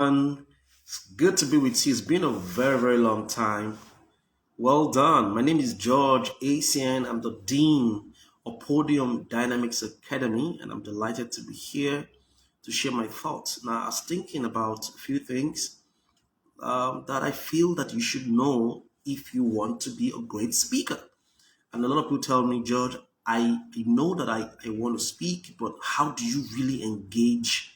And it's good to be with you. It's been a very, very long time. Well done. My name is George Asian. I'm the Dean of Podium Dynamics Academy, and I'm delighted to be here to share my thoughts. Now, I was thinking about a few things that I feel that you should know if you want to be a great speaker. And a lot of people tell me, George, I know that I want to speak, but how do you really engage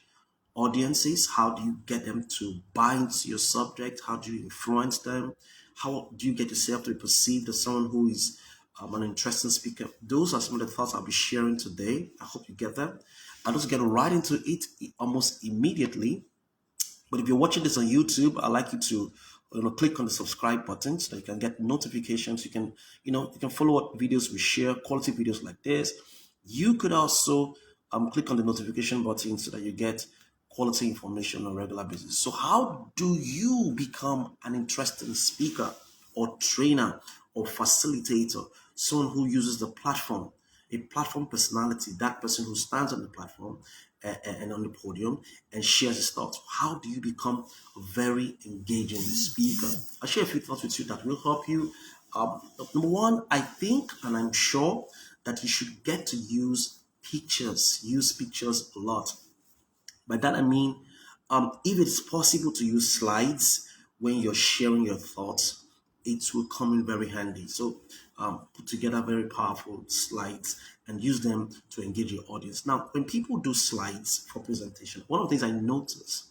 audiences? How do you get them to buy into your subject? How do you influence them? How do you get yourself to be perceived as someone who is an interesting speaker? Those are some of the thoughts I'll be sharing today. I hope you get them. I'll just get right into it almost immediately. But if you're watching this on YouTube, I'd like you to click on the subscribe button so that you can get notifications. You can follow what videos we share, quality videos like this. You could also click on the notification button so that you get quality information on a regular basis. So how do you become an interesting speaker or trainer or facilitator, someone who uses the platform, a platform personality, that person who stands on the platform and on the podium and shares his thoughts? How do you become a very engaging speaker? I'll share a few thoughts with you that will help you. Number one, I think and I'm sure that you should get to use pictures. Use pictures a lot. By that I mean, if it's possible to use slides when you're sharing your thoughts, it will come in very handy. So put together very powerful slides and use them to engage your audience. Now, when people do slides for presentation, one of the things I notice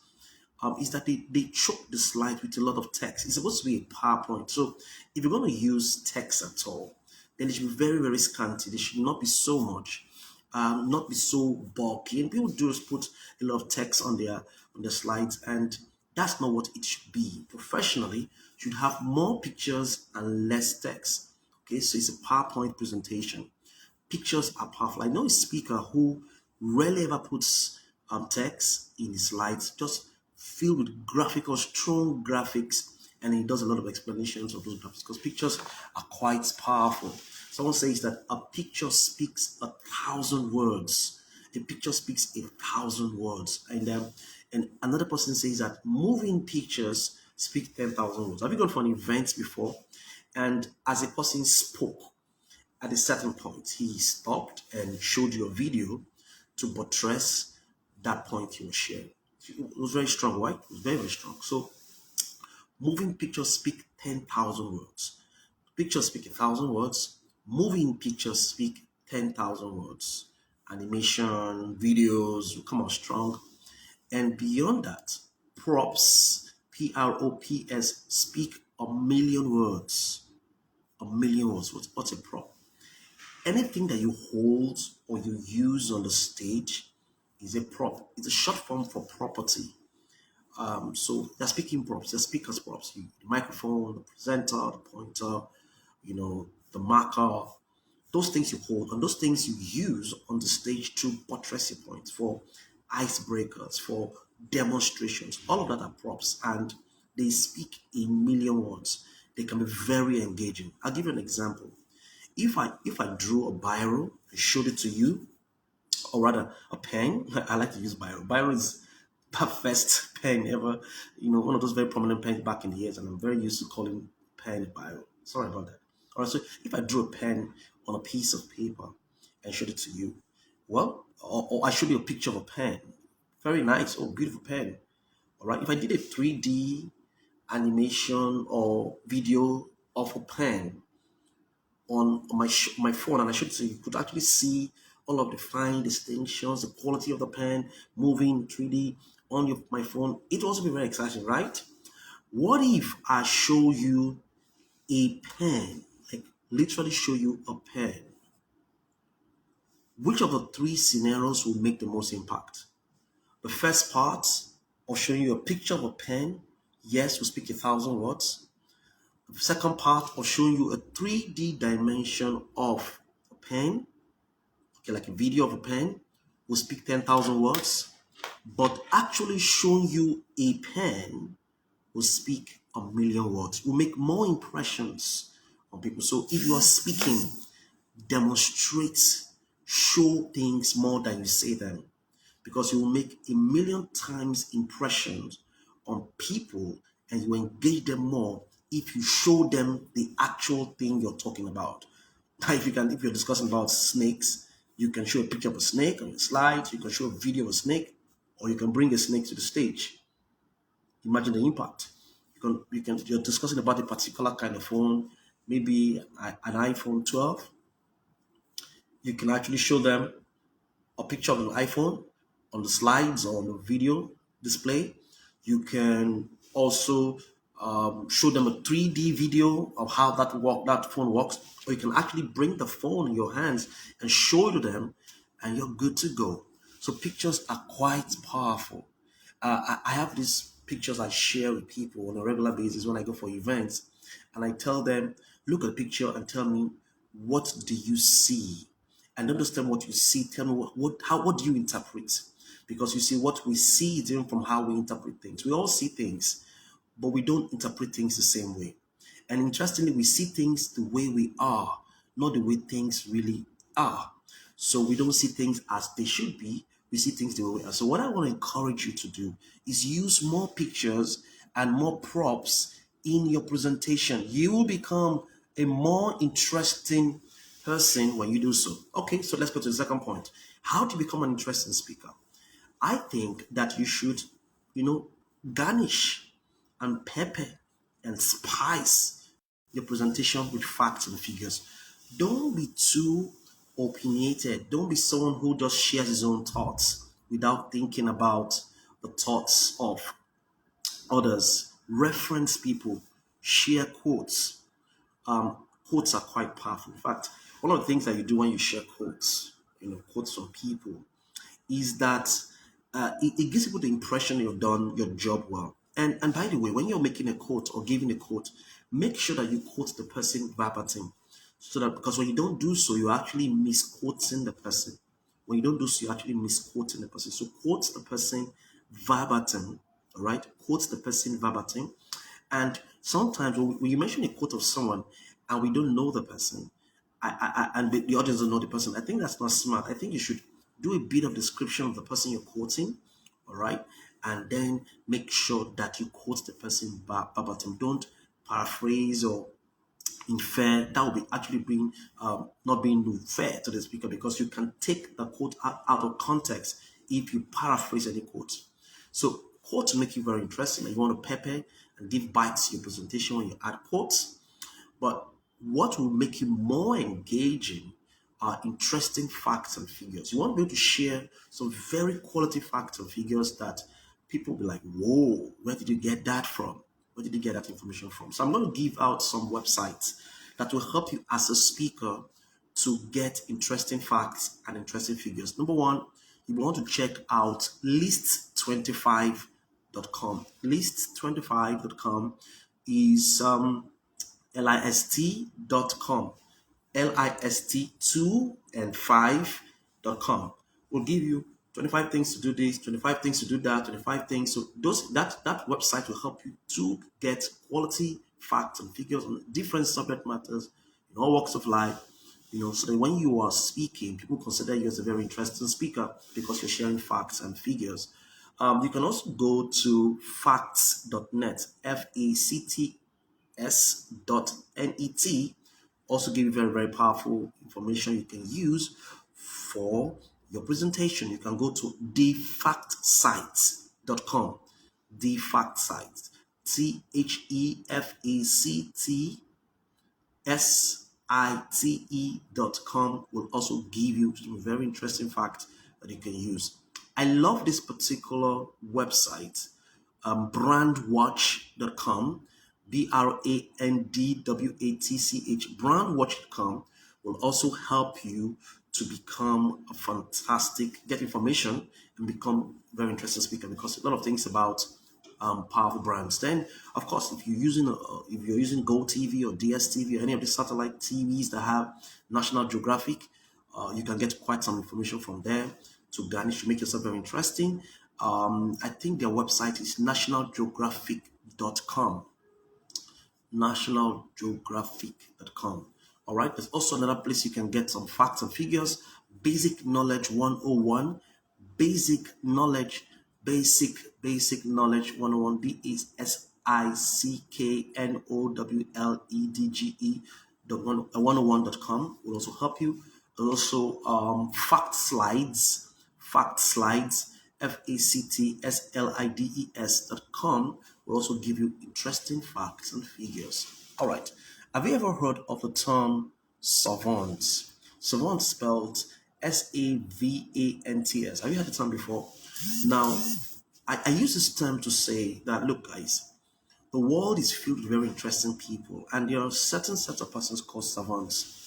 is that they choke the slide with a lot of text. It's supposed to be a PowerPoint. So if you're going to use text at all, then it should be very, very scanty. There should not be so much, not be so bulky. And people do just put a lot of text on their slides, and that's not what it should be. Professionally, should have more pictures and less text. Okay, so it's a PowerPoint presentation. Pictures are powerful. I know a speaker who rarely ever puts text in his slides, just filled with graphical, strong graphics, and he does a lot of explanations of those graphics because pictures are quite powerful. Someone says that a picture speaks 1,000 words. A picture speaks 1,000 words, and another person says that moving pictures speak 10,000 words. Have you gone for an event before, and as a person spoke, at a certain point, he stopped and showed you a video to buttress that point he was sharing. It was very strong, right? It was very, very strong. So, moving pictures speak 10,000 words. Pictures speak 1,000 words. Moving pictures speak 10,000 words. Animation, videos will come out strong. And beyond that, props, PROPS, speak a million words. A million words. What's a prop? Anything that you hold or you use on the stage is a prop. It's a short form for property. So they're speaking props, they're speakers props. The microphone, the presenter, the pointer, the marker, those things you hold and those things you use on the stage to buttress your points, for icebreakers, for demonstrations. All of that are props and they speak a million words. They can be very engaging. I'll give you an example. If I drew a biro and showed it to you, or rather a pen, I like to use biro. Biro is the first pen ever, one of those very prominent pens back in the years, and I'm very used to calling pen biro. Sorry about that. All right, so if I drew a pen on a piece of paper and showed it to you, well, or I showed you a picture of a pen, very nice, oh, beautiful pen. All right, if I did a 3D animation or video of a pen on my phone, and I should say you could actually see all of the fine distinctions, the quality of the pen moving 3D on my phone. It will also be very exciting, right? What if I show you a pen, like literally show you a pen? Which of the three scenarios will make the most impact? The first part of showing you a picture of a pen, yes, will speak 1,000 words. The second part of showing you a 3D dimension of a pen, okay, like a video of a pen, will speak 10,000 words, but actually showing you a pen will speak a million words, will make more impressions on people. So if you are speaking, demonstrate, show things more than you say them, because you will make a million times impressions on people and you engage them more if you show them the actual thing you're talking about. If you're discussing about snakes, you can show a picture of a snake on your slides, you can show a video of a snake, or you can bring a snake to the stage. Imagine the impact. You're discussing about a particular kind of phone, maybe an iPhone 12. You can actually show them a picture of an iPhone on the slides or on the video display. You can also show them a 3D video of how that phone works, or you can actually bring the phone in your hands and show it to them, and you're good to go. So pictures are quite powerful. I have these pictures I share with people on a regular basis when I go for events, and I tell them, look at the picture and tell me, what do you see? And don't just tell me what you see. Tell me what do you interpret? Because you see, what we see is different from how we interpret things. We all see things, but we don't interpret things the same way. And interestingly, we see things the way we are, not the way things really are. So we don't see things as they should be. We see things the way we are. So what I want to encourage you to do is use more pictures and more props in your presentation. You will become a more interesting person when you do so. Okay, so let's go to the second point. How to become an interesting speaker? I think that you should, you know, garnish and pepper and spice your presentation with facts and figures. Don't be too opinionated. Don't be someone who just shares his own thoughts without thinking about the thoughts of others. Reference people, share quotes. Quotes are quite powerful. In fact, one of the things that you do when you share quotes, quotes from people, is that it gives people the impression you've done your job well. And by the way, when you're making a quote or giving a quote, make sure that you quote the person verbatim. So that, because when you don't do so, you're actually misquoting the person. When you don't do so, you're actually misquoting the person. So quote the person verbatim. All right, quote the person verbatim. And sometimes when you mention a quote of someone and we don't know the person, and the audience don't know the person, I think that's not smart. I think you should do a bit of description of the person you're quoting, all right, and then make sure that you quote the person verbatim. Don't paraphrase or infer. That will be actually being not being fair to the speaker, because you can take the quote out of context if you paraphrase any quote. So quotes make you very interesting, and you want to pepper and give bites to your presentation when you add quotes. But what will make you more engaging are interesting facts and figures. You want to be able to share some very quality facts and figures that people will be like, whoa, where did you get that from? Where did you get that information from? So I'm going to give out some websites that will help you as a speaker to get interesting facts and interesting figures. Number one, you want to check out list25.com. List25.com is list.com. List2 and 5.com will give you 25 things to do this, 25 things to do that, 25 things. So that website will help you to get quality facts and figures on different subject matters in all walks of life. So that when you are speaking, people consider you as a very interesting speaker because you're sharing facts and figures. You can also go to facts.net, facts.net, also give you very, very powerful information you can use for your presentation. You can go to thefactsite.com, thefactsite, thefactsite.com will also give you some very interesting facts that you can use. I love this particular website, brandwatch.com, brandwatch, brandwatch.com will also help you to become a get information and become a very interesting speaker, because a lot of things about powerful brands. Then, of course, if you're using GoTV or DSTV or any of the satellite TVs that have National Geographic, you can get quite some information from there to garnish to make yourself very interesting. I think their website is nationalgeographic.com. Nationalgeographic.com. All right. There's also another place you can get some facts and figures. Basic Knowledge 101. Basic Knowledge basic knowledge 101, BASICKNOWLEDGE 101.com will also help you. Also, fact slides, FACTSLIDES.com will also give you interesting facts and figures. All right. Have you ever heard of the term savant? Savant spelled SAVANTS. Have you heard the term before? Now, I use this term to say that, look, guys, the world is filled with very interesting people, and there are certain sets of persons called savants.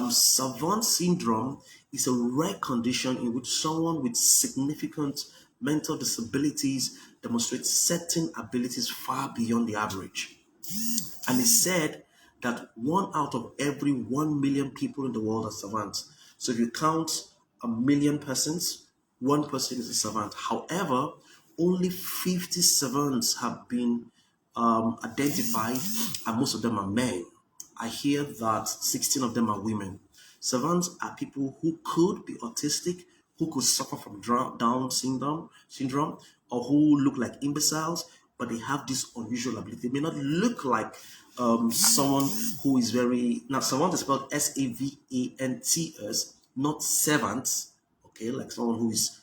Savant syndrome is a rare condition in which someone with significant mental disabilities demonstrates certain abilities far beyond the average. And it's said that 1 out of every 1 million people in the world are savants. So if you count 1 million persons, 1 person is a savant. However, only 50 savants have been identified, and most of them are men. I hear that 16 of them are women. Savants are people who could be autistic, who could suffer from Down syndrome, or who look like imbeciles, but they have this unusual ability. They may not look like someone who is very. Now, savant is spelled SAVANTS, not servants, okay, like someone who is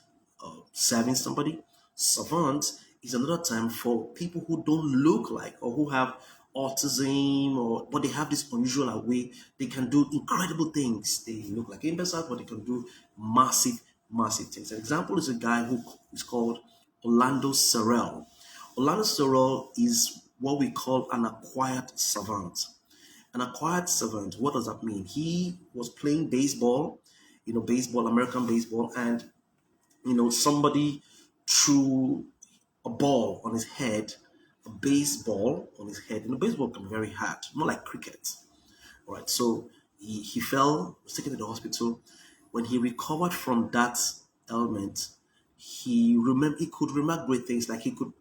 serving somebody. Savant is another term for people who don't look like or who have autism, or but they have this unusual way. They can do incredible things. They look like imbeciles, but they can do massive things. An example is a guy who is called Orlando Sorrell. Orlando Sorrell is what we call an acquired savant. An acquired savant, what does that mean? He was playing baseball, baseball, American baseball, and somebody threw a ball on his head, a baseball on his head. And the baseball can be very hard, not like cricket. All right, so he fell, was taken to the hospital. When he recovered from that ailment, he could remember great things, like he could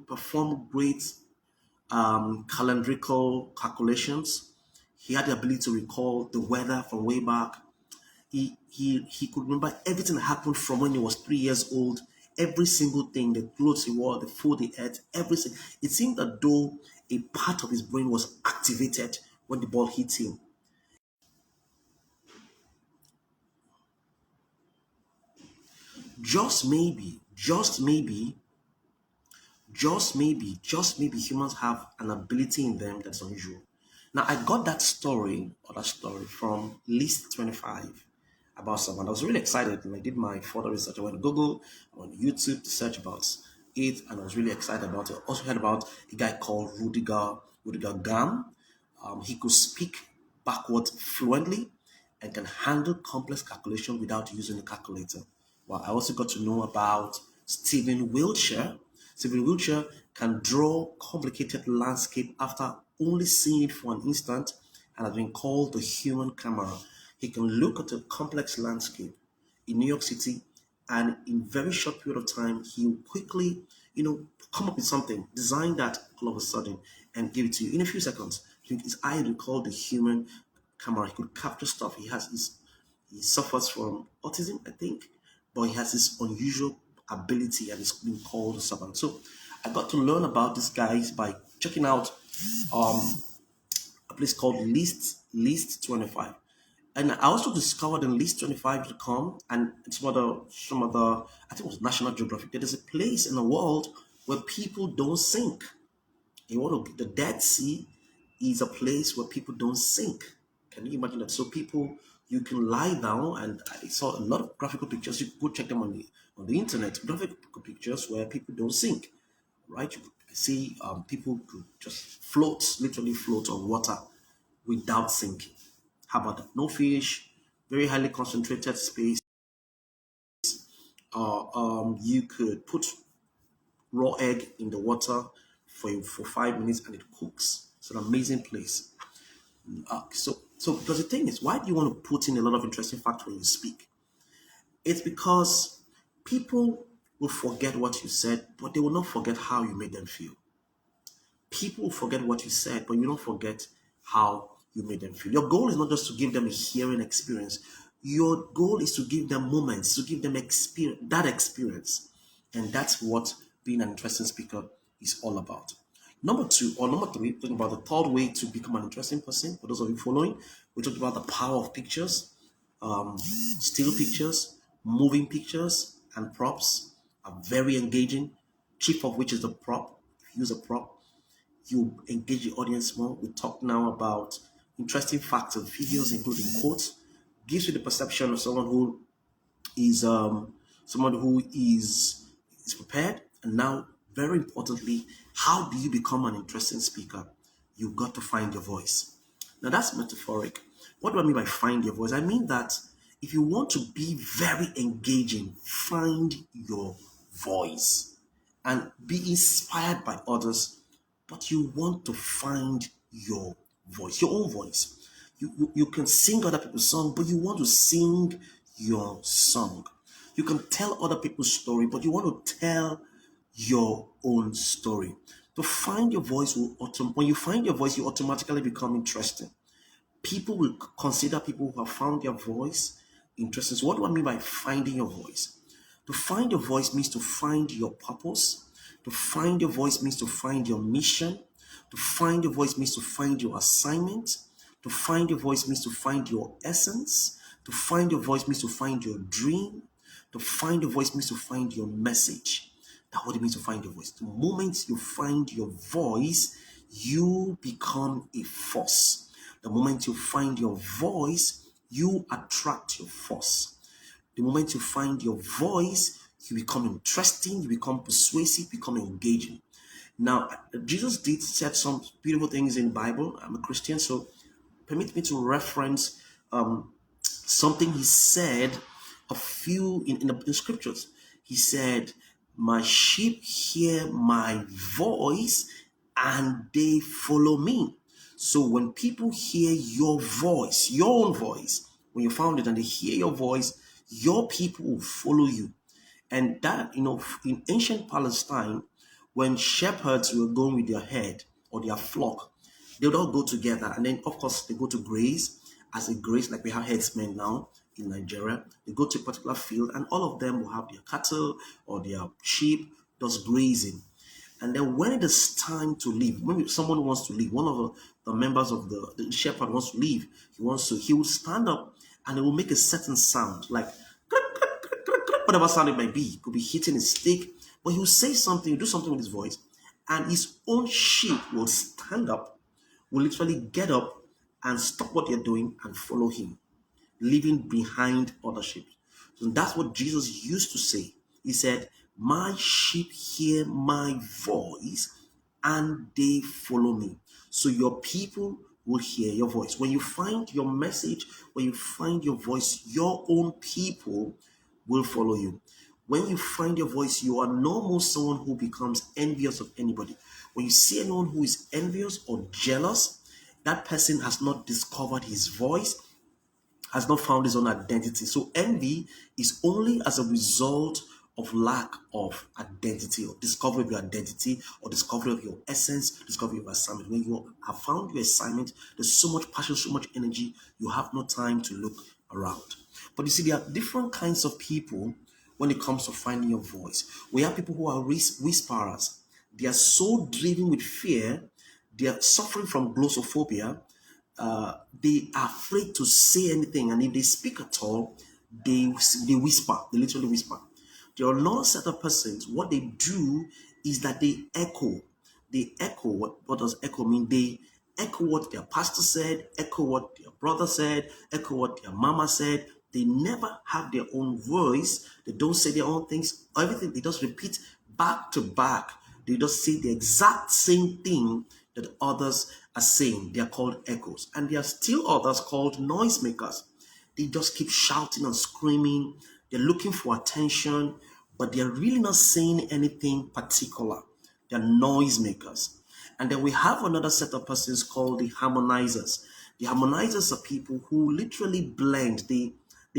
perform great calendrical calculations. He had the ability to recall the weather from way back. He could remember everything that happened from when he was 3 years old, every single thing, the clothes he wore, the food he ate, everything. It seemed that though a part of his brain was activated when the ball hit him. Just maybe humans have an ability in them that's unusual. Now, I got that story from List 25 about someone. I was really excited and I did my further research. I went to Google, I went to YouTube to search about it, and I was really excited about it. I also heard about a guy called Rudiger Gam. He could speak backwards fluently and can handle complex calculation without using a calculator. Well, I also got to know about Stephen Wiltshire. Stephen Wiltshire can draw complicated landscape after only seeing it for an instant, and has been called the human camera. He can look at a complex landscape in New York City, and in very short period of time, he will quickly, come up with something, design that all of a sudden, and give it to you in a few seconds. His eye will call the human camera. He could capture stuff. He suffers from autism, I think, but he has this unusual ability, and it's been called a savant. So I got to learn about these guys by checking out a place called List 25. And I also discovered in list25.com and some other, I think it was National Geographic, there is a place in the world where people don't sink. The Dead Sea is a place where people don't sink. Can you imagine that? So people, you can lie down, and I saw a lot of graphical pictures. You could go check them on the internet. Graphical pictures where people don't sink, right? You could see people could just literally float on water without sinking. How about that? No fish, very highly concentrated space. You could put raw egg in the water for 5 minutes and it cooks. It's an amazing place. So because the thing is, why do you want to put in a lot of interesting facts when you speak? It's because people will forget what you said, but they will not forget how you made them feel. People will forget what you said, but you don't forget how you made them feel. Your goal is not just to give them a hearing experience. Your goal is to give them moments, to give them experience, that experience. And that's what being an interesting speaker is all about. Number two, or number three, talking about the third way to become an interesting person. For those of you following, we talked about the power of pictures, still pictures, moving pictures, and props are very engaging. Chief of which is the prop. If you use a prop, you engage the audience more. We talk now about interesting facts and figures, including quotes. Gives you the perception of is someone who is prepared. And now, very importantly, how do you become an interesting speaker? You've got to find your voice. Now that's metaphoric. What do I mean by find your voice? I mean that if you want to be very engaging, find your voice and be inspired by others, but you want to find your voice, your own voice. You can sing other people's song, but you want to sing your song. You can tell other people's story, but you want to tell your own story. To find your voice when you find your voice, you automatically become interesting. People will consider people who have found their voice interesting. So what do I mean by finding your voice? To find your voice means to find your purpose. To find your voice means to find your mission. To find your voice means to find your assignment. To find your voice means to find your essence. To find your voice means to find your dream. To find your voice means to find your message. That's what it means to find your voice. The moment you find your voice, you become a force. The moment you find your voice, you attract your force. The moment you find your voice, you become interesting, you become persuasive, you become engaging. Now, Jesus did said some beautiful things in the Bible. I'm a Christian, so permit me to reference something he said a few in the scriptures. He said, my sheep hear my voice and they follow me. So when people hear your voice, your own voice, when you found it and they hear your voice, your people will follow you. And that, in ancient Palestine, when shepherds were going with their herd or their flock, they would all go together. And then, of course, they go to graze. As a graze, like we have herdsmen now in Nigeria, they go to a particular field, and all of them will have their cattle or their sheep just grazing. And then when it is time to leave, when someone wants to leave, one of the members of the shepherd wants to leave, he will stand up and it will make a certain sound, like whatever sound it might be. He could be hitting a stick, but he will say something, do something with his voice, and his own sheep will stand up, will literally get up and stop what they're doing and follow him, leaving behind other sheep. So that's what Jesus used to say. He said, my sheep hear my voice and they follow me. So your people will hear your voice. When you find your message, when you find your voice, your own people will follow you. When you find your voice, you are no more someone who becomes envious of anybody. When you see anyone who is envious or jealous, that person has not discovered his voice, has not found his own identity. So envy is only as a result of lack of identity, or discovery of your identity, or discovery of your essence, discovery of your assignment. When you have found your assignment, there's so much passion, so much energy, you have no time to look around. But you see, there are different kinds of people when it comes to finding your voice. We have people who are whisperers. They are so driven with fear, they are suffering from glossophobia. They are afraid to say anything, and if they speak at all, they whisper. They literally whisper. There are another set of persons. What they do is that they echo. They echo. What does echo mean? They echo what their pastor said, echo what their brother said, echo what their mama said. They never have their own voice. They don't say their own things. Everything they just repeat back to back. They just say the exact same thing that others are saying. They are called echoes. And there are still others called noisemakers. They just keep shouting and screaming. They're looking for attention, but they're really not saying anything particular. They're noisemakers. And then we have another set of persons called the harmonizers. The harmonizers are people who literally blend. They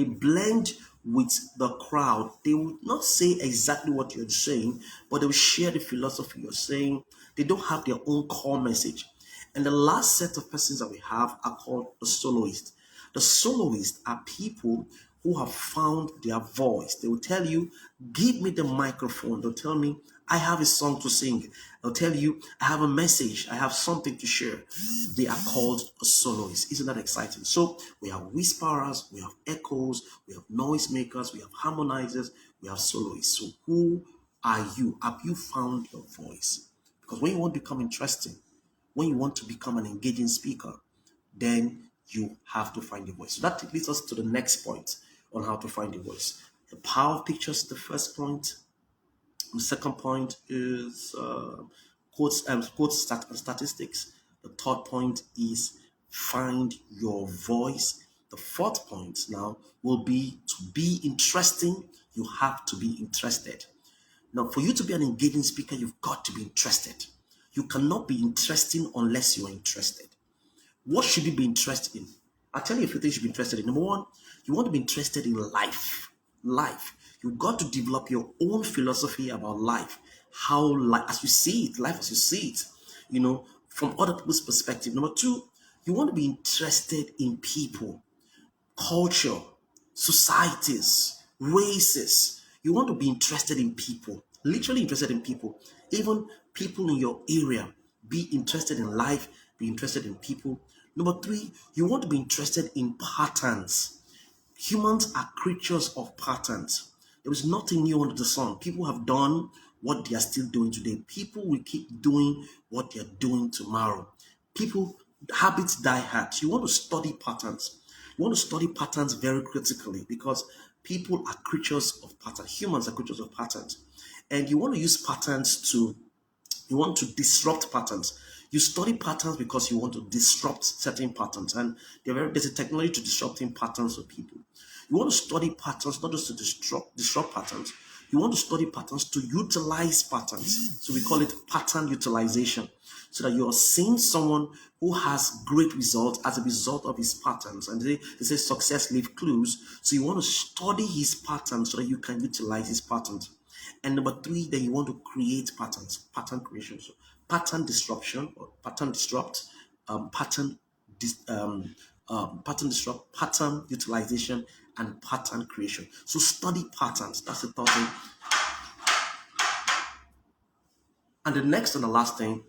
blend with the crowd. They will not say exactly what you're saying, but they will share the philosophy you're saying. They don't have their own core message. And the last set of persons that we have are called the soloists. The soloists are people who have found their voice. They will tell you, give me the microphone. They'll tell me, I have a song to sing. They'll tell you, I have a message. I have something to share. They are called soloists. Isn't that exciting? So we have whisperers, we have echoes, we have noisemakers, we have harmonizers, we have soloists. So who are you? Have you found your voice? Because when you want to become interesting, when you want to become an engaging speaker, then you have to find your voice. So that leads us to the next point on how to find your voice. The power of pictures, the first point. The second point is quotes and statistics. The third point is find your voice. The fourth point now will be to be interesting. You have to be interested. Now, for you to be an engaging speaker, you've got to be interested. You cannot be interesting unless you are interested. What should you be interested in? I'll tell you a few things you should be interested in. Number one, you want to be interested in life. Life. You've got to develop your own philosophy about life. How life, as you see it, life as you see it, from other people's perspective. Number two, you want to be interested in people, culture, societies, races. You want to be interested in people, literally interested in people, even people in your area. Be interested in life, be interested in people. Number three, you want to be interested in patterns. Humans are creatures of patterns. There is nothing new under the sun. People have done what they are still doing today. People will keep doing what they are doing tomorrow. People, habits die hard. You want to study patterns. You want to study patterns very critically because people are creatures of patterns. Humans are creatures of patterns. And you want to use patterns to you want to disrupt patterns. You study patterns because you want to disrupt certain patterns, and there's a technology to disrupting patterns of people. You want to study patterns not just to disrupt patterns. You want to study patterns to utilize patterns. So we call it pattern utilization, so that you are seeing someone who has great results as a result of his patterns. And they say success leaves clues. So you want to study his patterns so that you can utilize his patterns. And number three, then you want to create patterns, pattern creation. So pattern disruption or pattern disrupt, pattern pattern disrupt, pattern utilization, and pattern creation. So study patterns. That's the third thing. And the next and the last thing